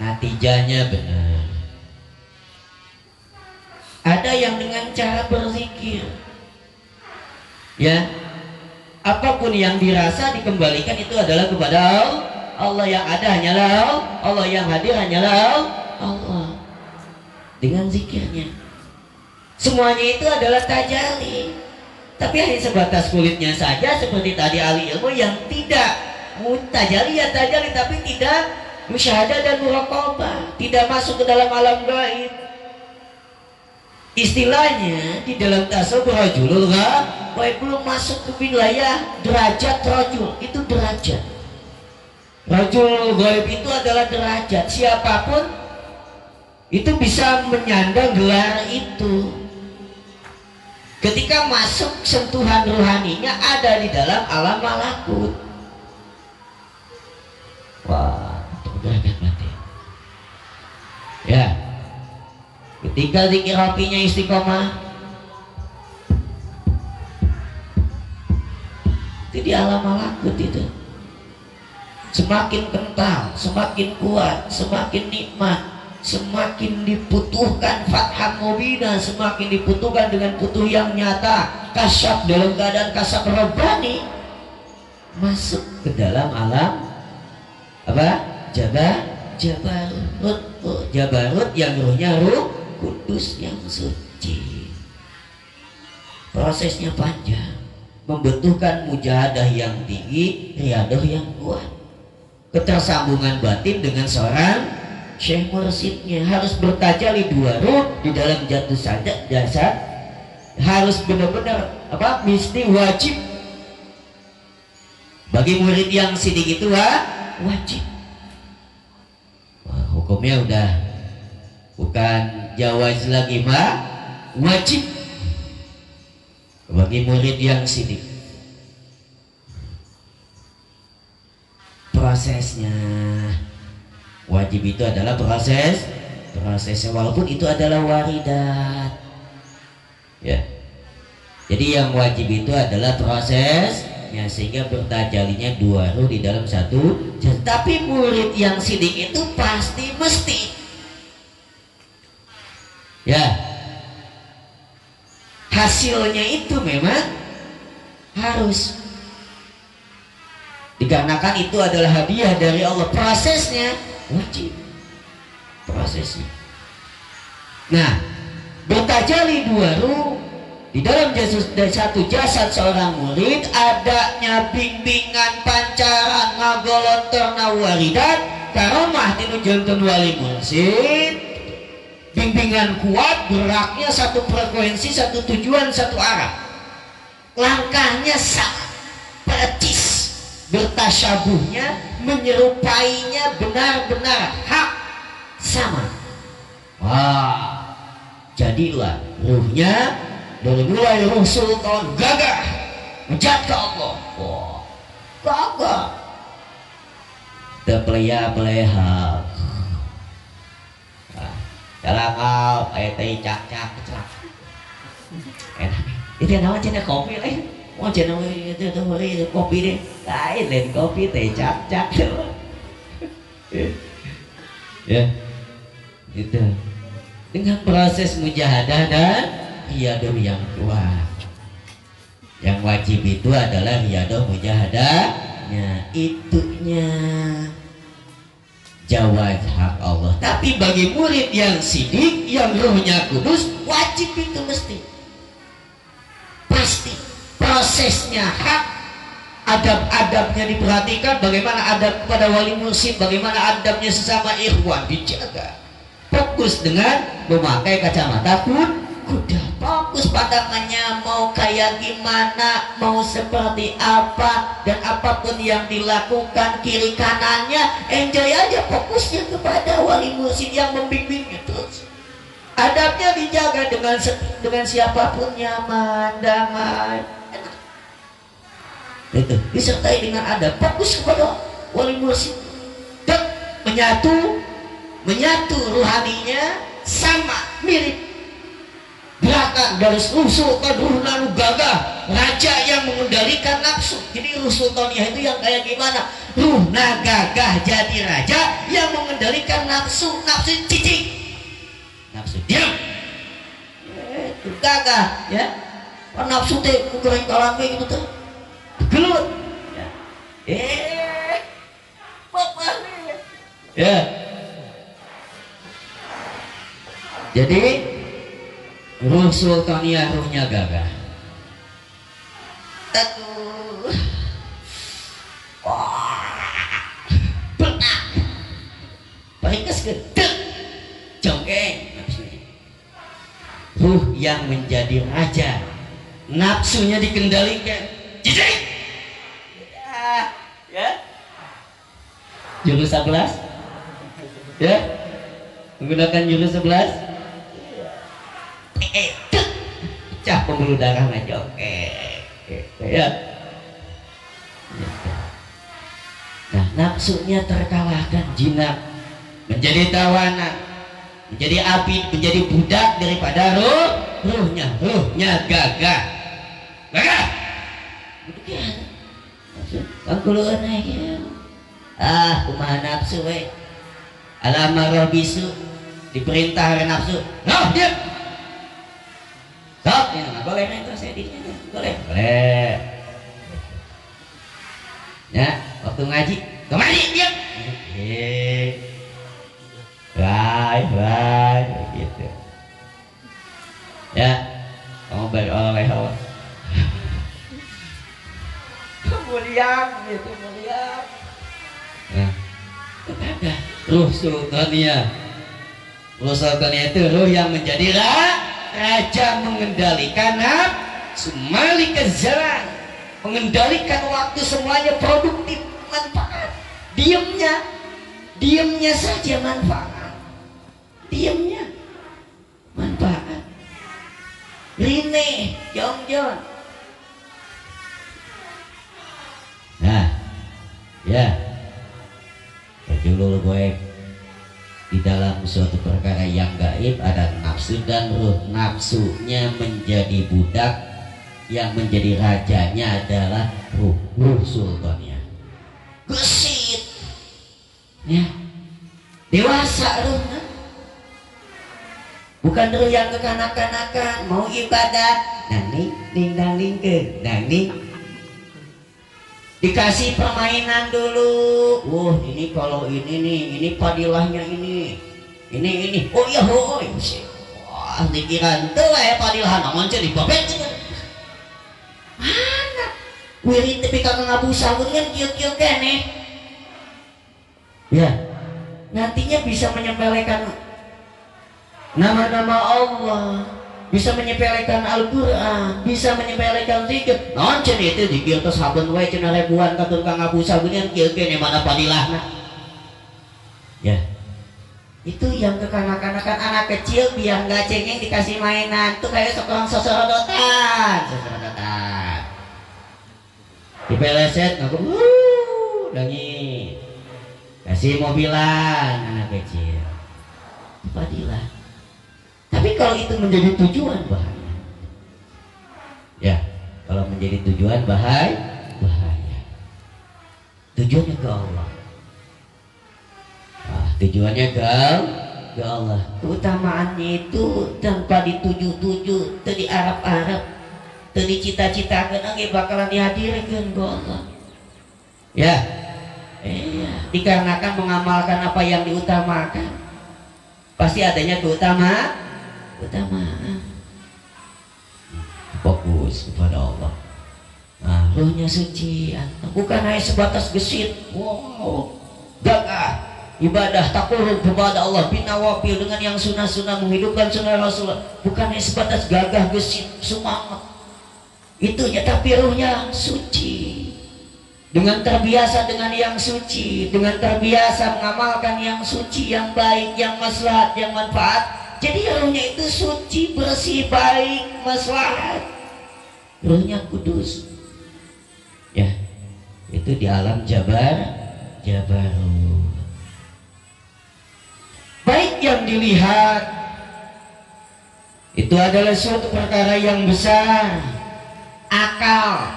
natijahnya benar. Ada yang dengan cara berzikir, ya apapun yang dirasa dikembalikan itu adalah kepada Allah. Allah yang ada hanyalah Allah, yang hadir hanyalah Allah. Dengan zikirnya semuanya itu adalah tajalli. Tapi hanya sebatas kulitnya saja, seperti tadi ahli ilmu yang tidak tajalli ya tajalli, tapi tidak musyahadah dan muraqabah, tidak masuk ke dalam alam gaib. Istilahnya di dalam tasawuf rajulul ghaib, belum masuk ke wilayah derajat rajul, itu derajat. Rajul ghaib itu adalah derajat, siapapun itu bisa menyandang gelar itu. Ketika masuk sentuhan rohaninya ada di dalam alam malakut. Wah, derajat batin. Ya, ketika zikir rapinya istiqomah itu di alam malakut itu. Semakin kental, semakin kuat, semakin nikmat, semakin dibutuhkan fatham mubina, semakin dibutuhkan dengan butuh yang nyata, kasyaf dalam keadaan kasyaf rabbani, masuk ke dalam alam apa? Jabarut yang ruhnya ruh kudus yang suci. Prosesnya panjang, membutuhkan mujahadah yang tinggi, riadah yang kuat, ketersambungan batin dengan seorang syekh mursyidnya, harus bertajalli dua ruh di dalam jatuh jasad, harus benar-benar apa? Mesti wajib bagi murid yang sidik itu wajib. Wah, hukumnya udah bukan jawaz lagi, wajib bagi murid yang sidik. Prosesnya wajib itu adalah prosesnya, walaupun itu adalah waridat ya. Jadi yang wajib itu adalah prosesnya, sehingga bertajalinya dua ruh di dalam satu. Tapi murid yang sidik itu pasti mesti ya, hasilnya itu memang harus, dikarenakan itu adalah hadiah dari Allah. Prosesnya wajib, prosesnya. Nah, bertajalli dua ruh di dalam satu jasad seorang murid, adanya bimbingan pancaran ngagolontor nawaridat karomah tinu janten wali mursyid, bimbingan kuat, geraknya satu frekuensi, satu tujuan, satu arah, langkahnya sangat percis, bertasyabuhnya, menyerupainya benar-benar hak sama. Wah, jadilah ruhnya dari mulai ruh sultan gagah menjat ke Allah. Wah, gagah terpeleha-peleha dalam hal ayat cak-cak enak. Itu yang namanya cina kopi lain. Mau cina itu kopi deh, lain kopi teh cak-cak. Ya, itu dengan proses mujahadah dan riyadah yang kuat. Yang wajib itu adalah riyadah mujahadahnya, itunya jawaz hak Allah. Tapi bagi murid yang sidik, yang ruhnya kudus, wajib itu mesti pasti prosesnya hak, adab-adabnya diperhatikan, bagaimana adab kepada wali mursyid, bagaimana adabnya sesama ikhwan dijaga. Fokus dengan memakai kacamata kuda, fokus pandangannya mau kayak gimana, mau seperti apa, dan apapun yang dilakukan kiri kanannya enjoy aja, fokusnya kepada wali mursyid yang membimbingnya terus. Adabnya dijaga dengan siapapun nyaman, damai, enak. Itu disertai dengan adab, fokus kepada wali mursyid dan menyatu ruhaninya sama mirip. Gerakan dari Sultan Ruh Gagah, raja yang mengendalikan nafsu. Jadi Sultaniyah itu yang kayak gimana? Ruh Gagah jadi raja yang mengendalikan nafsu cicing, nafsu diam. Itu gagah ya. Nafsu teh goreng kalang gitu tuh. Gelut. Ya. Bapak ya. Jadi ruh sultaniyah, ruhnya gagah. Aduh. Benak. Pahingkas gede. Jongkeng nafsunya. Ruh yang menjadi raja, nafsunya dikendalikan. Jijik. Ya. Jurus 11. Ya. Menggunakan jurus 11. Cah pembuluh darah aja, oke. Ya. Nah, nafsunya terkalahkan, jinak menjadi tawanan, menjadi api, menjadi budak daripada ruhnya gagah. Kangkuluan aja. Kumaha nafsu we. Alamar bisu diperintah nafsu. Noh, diam. Stop, ya nggak boleh itu saya dinya, boleh. Ya, waktu ngaji, kemari dia. Baik, gitu. Ya, kamu beroleh Allah. Mulia, gitu mulia. Nah, ada ruh sultaniyah. Ruh sultaniyah itu ruh yang menjadi raja, mengendalikan nafsu, malikan jalan, mengendalikan waktu, semuanya produktif, manfaat. Diamnya saja manfaat. Diamnya manfaat. Rine, Jong. Nah, ya, berjulur gue di dalam suatu perkara yang gaib ada nafsu dan ruh. Nafsunya menjadi budak, yang menjadi rajanya adalah ruh sultannya. Gesit, ya, dewasa ruh, bukan ruh yang kekanak-kanakan mau ibadah. Nang ning dikasih permainan dulu. Ini kalau ini nih, ini padilahnya ini. Oh iya, wah, pikiran tuh ya padilah namun jadi babet gitu. Mana? Wirid tapi kagak ngabu sabun kan kieu-kieu kene. Ya, nantinya bisa menyepelekan nama-nama Allah, bisa menyepelekan Al-Quran, bisa menyepelekan zikir. Noncen itu zikir terus sabun wae cenah ribuan katun kang ngabu sabunian kieu kene mana padilahna. Ya. Itu yang kekanak-kanakan anak kecil biar nggak cengeng dikasih mainan tuh kayak seorang sosorodotan. Dipeleset ngaku dangi. Kasih mobilan anak kecil. Padilah. Tapi kalau itu menjadi tujuan bahaya. Ya, kalau menjadi tujuan bahaya. Tujuannya ke Allah. Tujuannya ke Allah. Keutamaannya itu tanpa dituju-tuju, teu diarap-arap, teu dicita-citakeun ge bakalan dihadirkeun ku Allah. Ya. Dikarenakan mengamalkan apa yang diutamakan, pasti adanya keutamaan. Fokus kepada Allah. Nah, ruhnya suci. Bukan hanya sebatas gesit, wow, gagah ibadah takurub kepada Allah binawafil dengan yang sunnah-sunnah, menghidupkan sunnah Rasulullah. Bukan hanya sebatas gagah gesit semangat itunya, tapi ruhnya suci. Dengan terbiasa dengan yang suci, dengan terbiasa mengamalkan yang suci, yang baik, yang maslahat, yang manfaat. Jadi ruhnya itu suci, bersih, baik, maslahat. Ruhnya kudus. Ya, itu di alam jabarut. Baik yang dilihat itu adalah suatu perkara yang besar. Akal,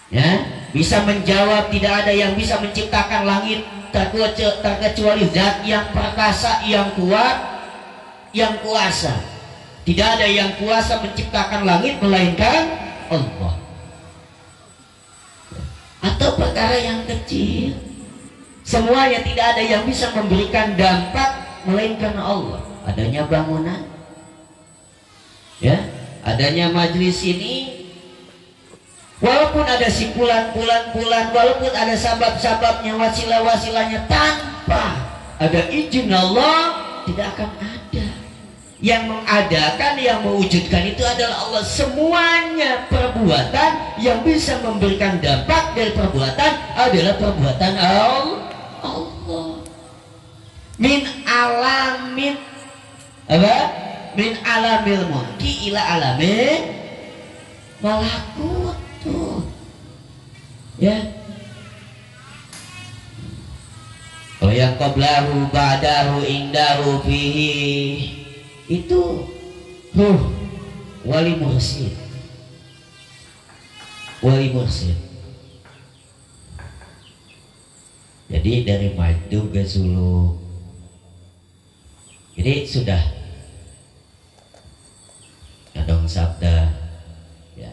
ya, bisa menjawab tidak ada yang bisa menciptakan langit terkecuali zat yang perkasa, yang kuat, yang kuasa. Tidak ada yang kuasa menciptakan langit melainkan Allah. Atau perkara yang kecil, semuanya tidak ada yang bisa memberikan dampak melainkan Allah. Adanya bangunan, ya, adanya majelis ini, walaupun ada bulan, walaupun ada sabab-sababnya, wasilah-wasilahnya, tanpa ada izin Allah tidak akan ada. Yang mengadakan, yang mewujudkan itu adalah Allah. Semuanya perbuatan yang bisa memberikan dampak dari perbuatan adalah perbuatan Allah. Min alamin apa? Min alamil mulki ila alamin malakut. Ya. Oh yang qablahu ba'dahu indahu fihi itu ruh wali mursyid. Wali mursyid. Jadi dari maju ke suluk. Jadi sudah adong sabda, ya,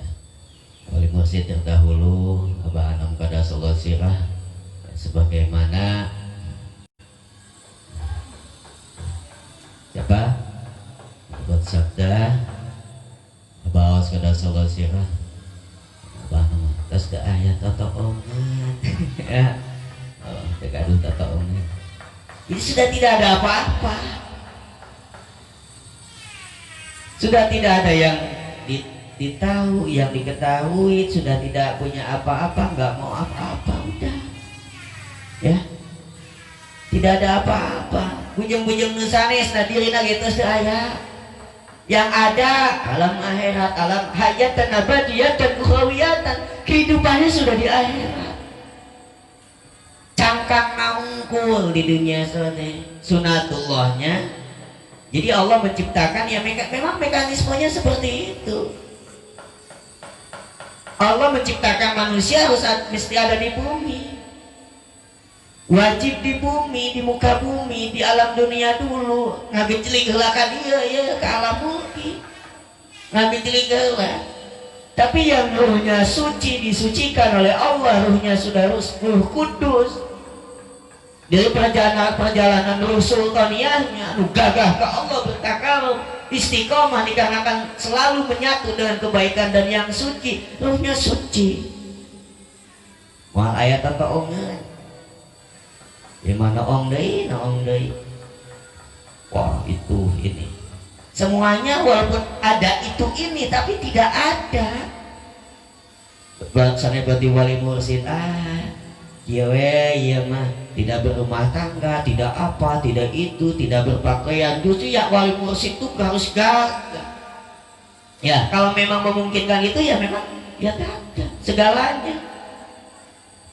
wali mursyid terdahulu Abah Anam kada sallallahu sirah, ya, sebagaimana siapa buat sabda Abah Awas kada sallallahu sirah, Abah Anam tas ke ayat atau omongan ya, tegadu atau omongan. Ini sudah tidak ada apa-apa. Sudah tidak ada yang ditahu, yang diketahui, sudah tidak punya apa-apa, nggak mau apa-apa, udah, ya, tidak ada apa-apa. Bujung-bujung nusanes nadirina gitu saya. Yang ada alam akhirat, alam hayatan abadiyatan ukhrawiyatan, kehidupannya sudah di akhirat. Cangkang naungkul di dunia sunatullahnya. Jadi Allah menciptakan, ya memang mekanismenya seperti itu. Allah menciptakan manusia harus mesti ada di bumi, wajib di bumi, di muka bumi, di alam dunia dulu. Ngabiclik heula ka dieu ya ke alam mulki, ngabiclik heula. Tapi yang ruhnya suci, disucikan oleh Allah, ruhnya sudah ruh kudus. Dari perjalanan ruh sultaniyahnya, gagah ke Allah, bertakarub, istiqomah dikarenakan selalu menyatu dengan kebaikan dan yang suci, ruhnya suci. Wah ayat atau ongan, gimana ong deui, wah itu ini. Semuanya walaupun ada itu ini, tapi tidak ada. Bangsane berarti wali mursyid, iya mah tidak berumah tangga, tidak apa, tidak itu, tidak berpakaian. Justru ya wali mursyid itu harus gagah. Ya kalau memang memungkinkan itu ya memang ya gagah segalanya.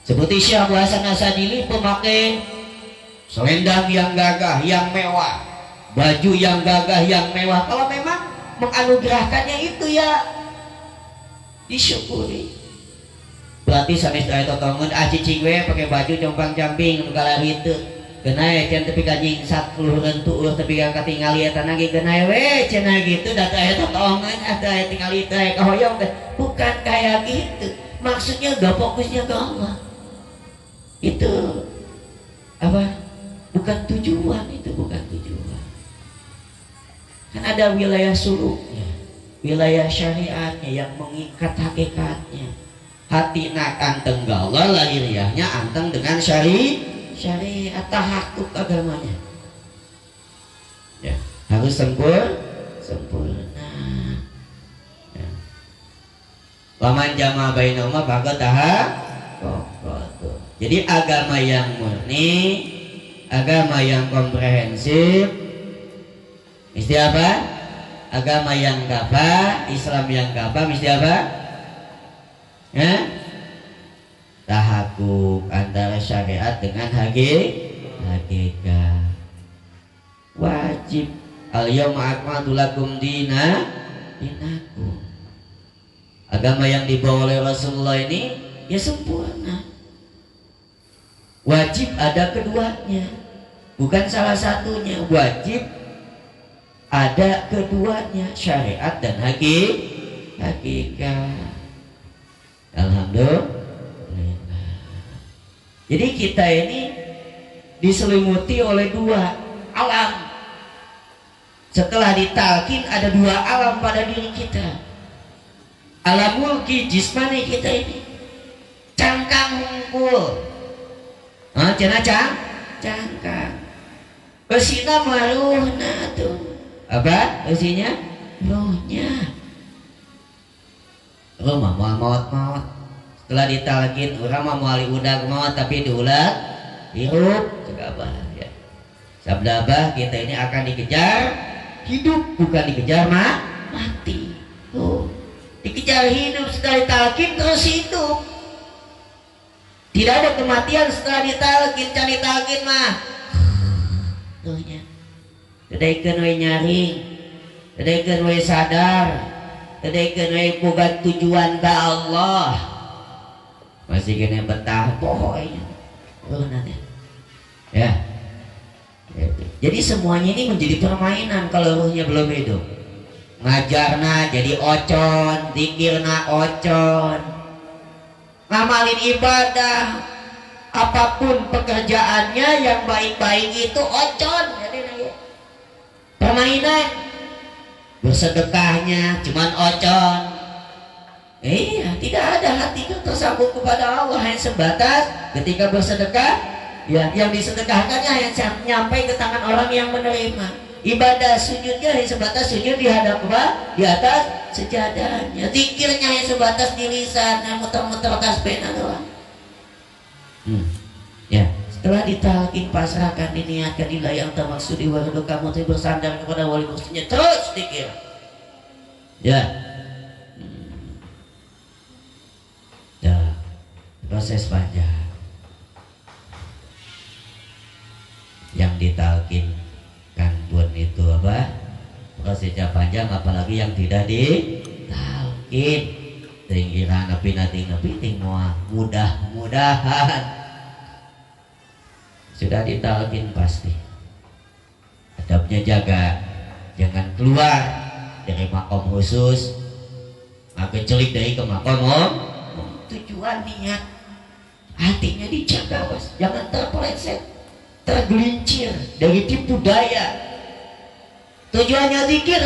Seperti Syekh Hasan Asadili pemakai selendang yang gagah, yang mewah, baju yang gagah, yang mewah. Kalau memang menganugerahkannya itu ya disyukuri. Berarti sanes aya totongan cicing we pakai baju compang-camping nu kala ritu. Geuna can tepi ka nyingsak luhureun tueuh tepi ka katingali eta nage geuna we cenah gitu da aya totongan ada aya tingali teh kahoyong teh. Bukan kayak gitu. Maksudnya udah fokusnya ke Allah. Itu apa? Bukan tujuan, itu bukan tujuan. Kan ada wilayah suluknya, wilayah syariatnya yang mengikat hakikatnya. hati nak anteng gaula, lahiriahnya anteng dengan syariat tahakuk agamanya. Ya, harus sempurna. Ya. Waman jama bainahuma faqad jadi agama yang murni, agama yang komprehensif, mesti apa? Agama yang kafah, Islam yang kafah mesti apa? Ya? Tahakuk antara syariat dengan hakikat. Wajib al-yawma akmaltu lakum dinakum. Agama yang dibawa oleh Rasulullah ini ya sempurna. Wajib ada keduanya, bukan salah satunya. Wajib ada keduanya, syariat dan hakikat. Alhamdulillah. Jadi kita ini diselimuti oleh dua alam. Setelah ditalkin ada dua alam pada diri kita. Alam mulki jismani kita ini cangkang hungkul. Cina cangkang. Usina maruhna tuh. Apa? Usinya rohnya. Rumah maut. Setelah ditalkin orang mau wali udah maut tapi diulang hirup segala ya. Sabda bah kita ini akan dikejar hidup, bukan dikejar mati. Dikejar hidup setelah ditalkin terus hidup. Tidak ada kematian setelah ditalkin, cari talkin mah. Tuhnya. Tadaykeun we nyaring, tadaykeun we sadar, tadaykeun we boga tujuan ka Allah. Masih kena betah pokoknya. Nanti. Ya. Jadi semuanya ini menjadi permainan kalau ruhnya belum hidup. Ngajarna jadi ocon, zikirna ocon. Ngamalin ibadah, apapun pekerjaannya yang baik-baik itu ocon. Permainan. Bersedekahnya cuman ocon. Iya, tidak ada hati tersambung kepada Allah, hanya sebatas ketika bersedekah, ya yang disedekahkannya hanya nyampai ke tangan orang yang menerima. Ibadah sujudnya hanya sebatas sujud di hadap apa? Di atas sejadahnya. Zikirnya hanya sebatas di lisan, yang muter-muter tasbihna doang. Ya, setelah ditalkin pasrahkan diniatkan ila yang termaksud waduh kamu bersandar kepada wali mursyidnya terus dikir. Ya. Ya, proses panjang yang ditalkin kan pun itu apa prosesnya panjang, apalagi yang tidak ditalkin tinggiran napi mudah-mudahan sudah ditalkin pasti adabnya jaga, jangan keluar dari makom khusus, celik dari ke makom tujuan niat hatinya dijaga bos, jangan terpeleset, tergelincir dari tipu daya. Tujuannya zikir,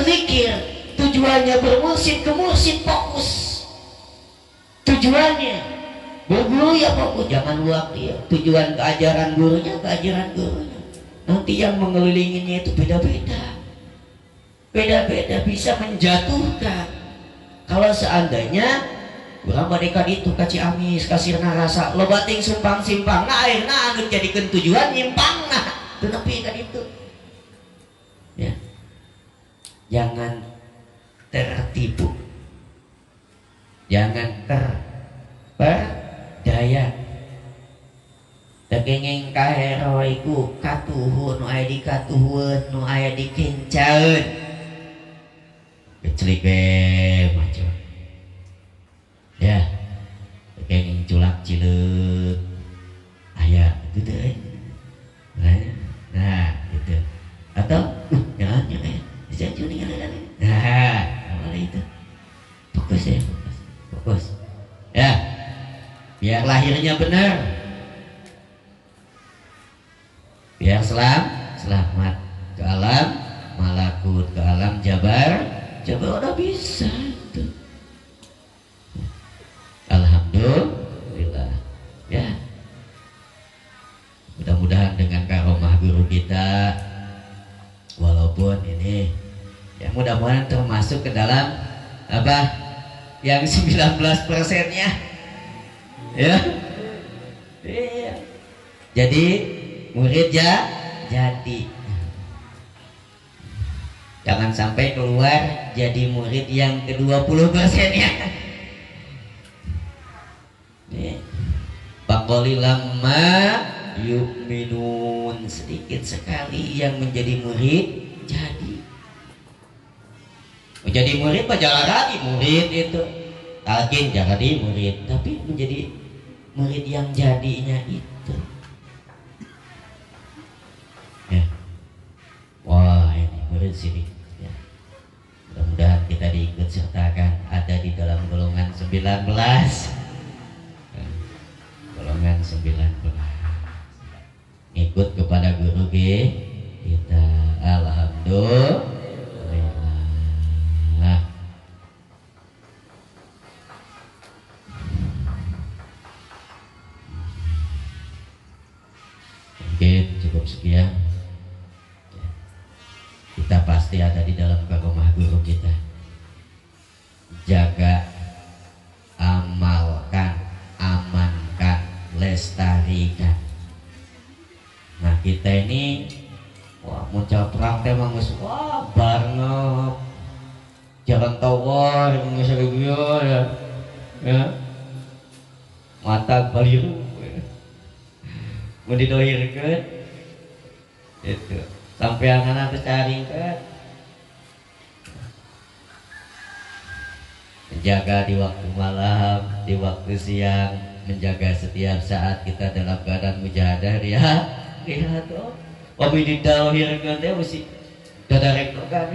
tujuannya bermursyid ke mursyid, fokus. Tujuannya berguru ya fokus, jangan luap dia. Tujuan keajaran gurunya, nanti yang mengelilinginya itu beda-beda, bisa menjatuhkan. Kalau seandainya ulah mereka itu kaci amis kasirna rasa lo bating sumpang simpang nah akhirnya anu jadikan tujuan nyimpang nah tenepi kan itu ya. Jangan tertipu, jangan terperdaya. Daging kaheroiku katuhun nu aya di katuhun nu aya di kincaeun kecelik macam ya, kayak culak cileuk aya gitu deh. Nah gitu atau jangan bisa cuning nah itu fokus ya biar lahirnya benar, biar selamat ke alam malakut, ke alam jabar udah bisa tuh. Alhamdulillah. mudah-mudahan dengan karomah guru kita, walaupun ini ya mudah-mudahan termasuk ke dalam apa yang 19%-nya ya. Iya. Jadi murid ya jadi, jangan sampai keluar jadi murid yang ke-20%-nya. Faqalilamma yu'minun, sedikit sekali yang menjadi murid jadi. Menjadi murid jalan lagi murid itu talkin jadi murid, tapi menjadi murid yang jadinya itu ya. Wah ini murid sini ya. Mudah-mudahan kita diikut sertakan ada di dalam golongan 19, golongan 19 ikut kepada guru kita. Alhamdulillah. Mungkin cukup sekian. Kita pasti ada di dalam karomah guru kita. Jaga, amalkan, amankan, lestarikan. Nah kita ini wah muncul perang tema wah barngop jangan tawar ya mata baliru mau didohirkan itu sampai anak-anak cari kan, menjaga di waktu malam, di waktu siang, menjaga setiap saat kita dalam keadaan mujahadah lihat oh wabi didohirkan dia mesti dadarek kan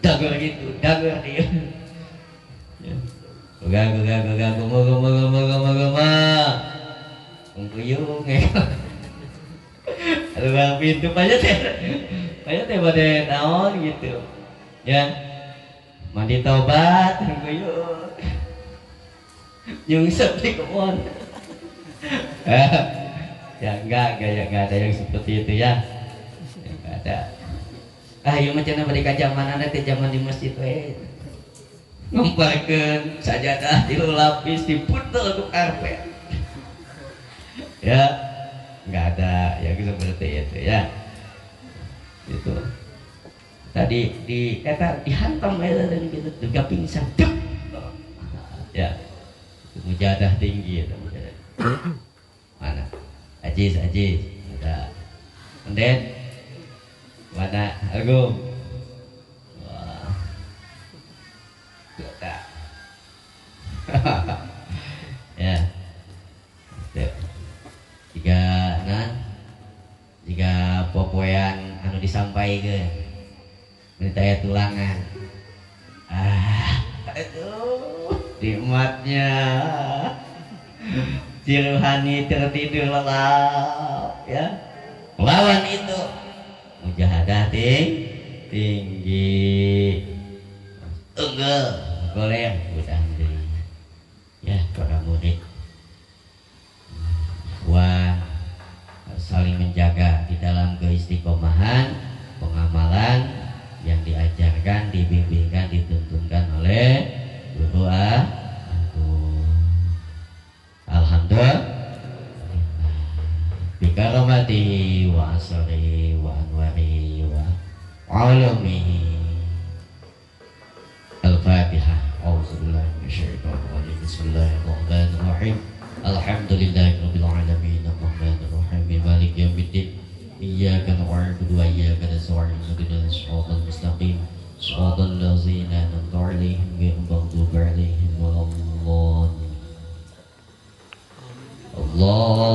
dagar gitu dagar dia guma Ungkuyung ya. Aduh pintu banyak teh pada naon gitu. Ya. Mandi taubat ungkuyung. Nyungsep di kebun. Ya enggak ada yang seperti itu ya. Enggak ada. Ieu mah cenah bade ka zamanana teh zaman di masjid we. Ngumparkeun sajadah 3 lapis dipuntel ku karpet. Ya nggak ada yang seperti itu ya. Itu tadi dihantam aja dan gitu juga pingsan ya. Mujahadah tinggi itu mujahadah. Mana Aziz ada Enden mana Agung wah tidak ya jika popoyan anu disampaikan menitaya tulangan aduh nikmatnya si ruhani tertidur lelap ya lawan itu mujahadah tinggi unggul goleng udah ya para murid wah saling menjaga di dalam keistiqomahan pengamalan yang diajarkan, dibimbingkan, dituntunkan oleh guru alhamdulillah bikaromati wa asri wa anwari wa alumi al-fatihah auzubillahi minasyaitonir rajim bismillahirrahmanirrahim alhamdulillahirabbil alamin arrahmanir rahim maliki yaumiddin iyyaka na'budu wa iyyaka nasta'in ihdinas siratal mustaqim siratal ladzina an'amta 'alaihim ghairil maghdubi 'alaihim waladdallin Allah